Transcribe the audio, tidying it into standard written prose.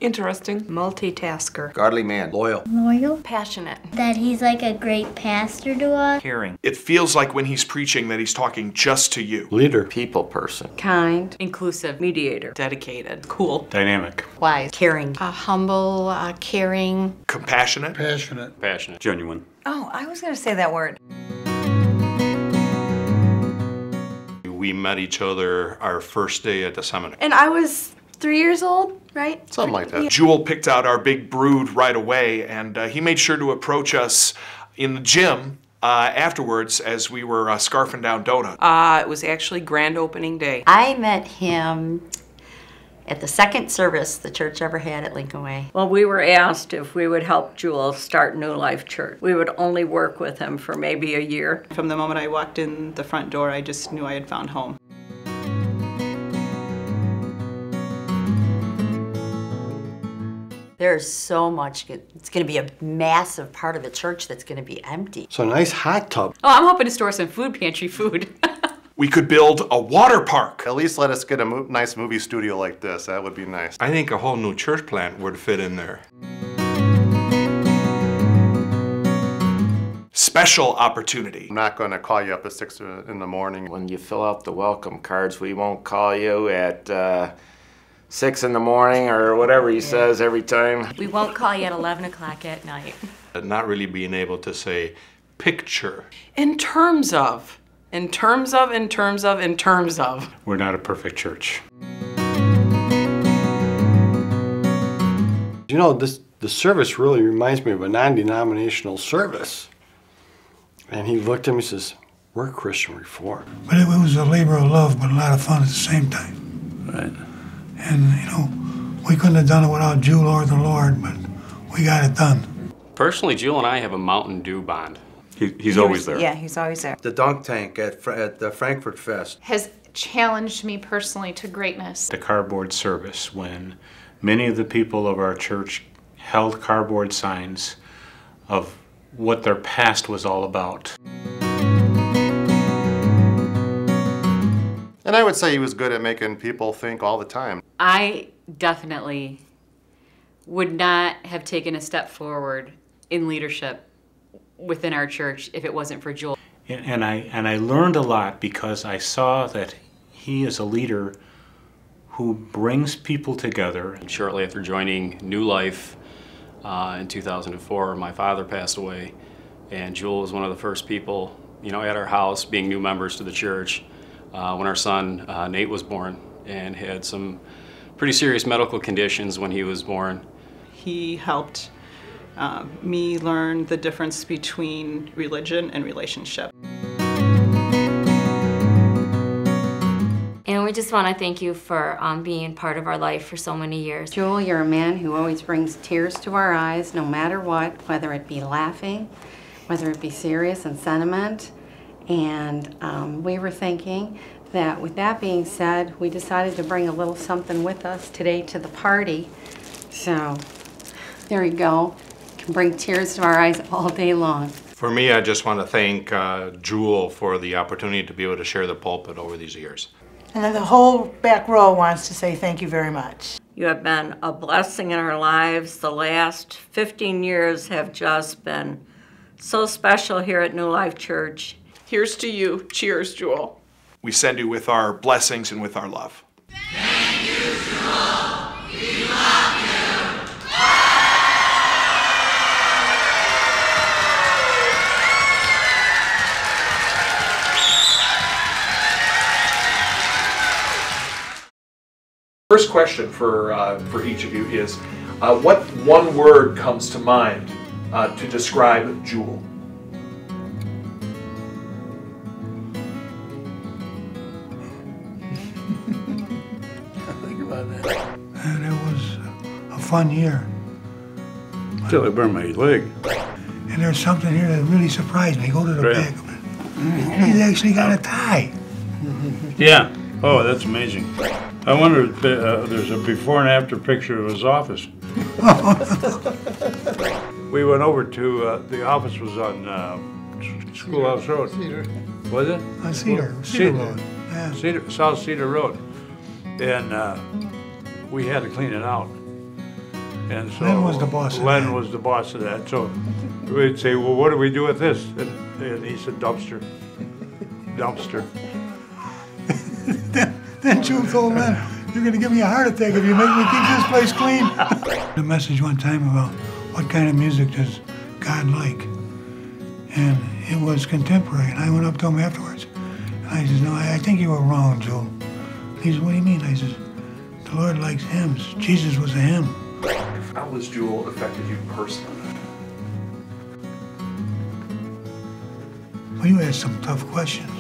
Interesting. Multitasker. Godly man. Loyal. Loyal. Passionate. That he's like a great pastor to us. Caring. It feels like when he's preaching that he's talking just to you. Leader. People person. Kind. Inclusive. Mediator. Dedicated. Cool. Dynamic. Wise. Caring. Humble, caring. Compassionate. Passionate. Passionate. Genuine. Oh, I was going to say that word. We met each other our first day at the seminary. And I was 3 years old, right? Something like that. Jewel picked out our big brood right away, and he made sure to approach us in the gym afterwards as we were scarfing down donut. It was actually grand opening day. I met him at the second service the church ever had at Lincoln Way. Well, we were asked if we would help Jewel start New Life Church. We would only work with him for maybe a year. From the moment I walked in the front door, I just knew I had found home. There's so much, it's going to be a massive part of the church that's going to be empty. So a nice hot tub. Oh, I'm hoping to store some food pantry food. We could build a water park. At least let us get a nice movie studio like this. That would be nice. I think a whole new church plant would fit in there. Special opportunity. I'm not going to call you up at 6 in the morning. When you fill out the welcome cards, we won't call you at 6 in the morning or whatever he says every time. We won't call you at 11 o'clock at night. Not really being able to say picture. In terms of. We're not a perfect church. You know, the service really reminds me of a non-denominational service. And he looked at me and says, we're Christian Reform. But it was a labor of love, but a lot of fun at the same time. Right. And, you know, we couldn't have done it without Jewel or the Lord, but we got it done. Personally, Jewel and I have a Mountain Dew bond. He's always there. Yeah, he's always there. The dunk tank at the Frankfurt Fest. Has challenged me personally to greatness. The cardboard service, when many of the people of our church held cardboard signs of what their past was all about. And I would say he was good at making people think all the time. I definitely would not have taken a step forward in leadership within our church if it wasn't for Jewel. And I learned a lot because I saw that he is a leader who brings people together. Shortly after joining New Life in 2004, my father passed away, and Jewel was one of the first people, you know, at our house, being new members to the church, when our son Nate was born and had some pretty serious medical conditions when he was born. He helped me learn the difference between religion and relationship. And we just want to thank you for being part of our life for so many years. Jewel, you're a man who always brings tears to our eyes, no matter what, whether it be laughing, whether it be serious and sentiment. And we were thinking that with that being said, we decided to bring a little something with us today to the party. So there you go. Can bring tears to our eyes all day long. For me, I just want to thank Jewel for the opportunity to be able to share the pulpit over these years. And then the whole back row wants to say thank you very much. You have been a blessing in our lives. The last 15 years have just been so special here at New Life Church. Here's to you. Cheers, Jewel. We send you with our blessings and with our love. Thank you, Jewel. We love you. First question for each of you is, what one word comes to mind to describe Jewel? Think about that. And it was a fun year. Till I burned my leg. And there's something here that really surprised me. Go to the back of it. He's actually got a tie. Yeah. Oh, that's amazing. I wonder if there's a before and after picture of his office. We went over to, the office was on Schoolhouse Road. Cedar. Was it? On Cedar Road. Yeah. South Cedar Road. And we had to clean it out. And so Len was the boss of Len that. was the boss of that. So we'd say, well, what do we do with this? And he said, dumpster. Dumpster. Then Jewel told Len, you're gonna give me a heart attack if you make me keep this place clean. A message one time about what kind of music does God like? And it was contemporary, and I went up to him afterwards. And I said, no, I think you were wrong, Jewel. He said, what do you mean? I said, the Lord likes hymns. Jesus was a hymn. How has Jewel affected you personally? Well, you asked some tough questions.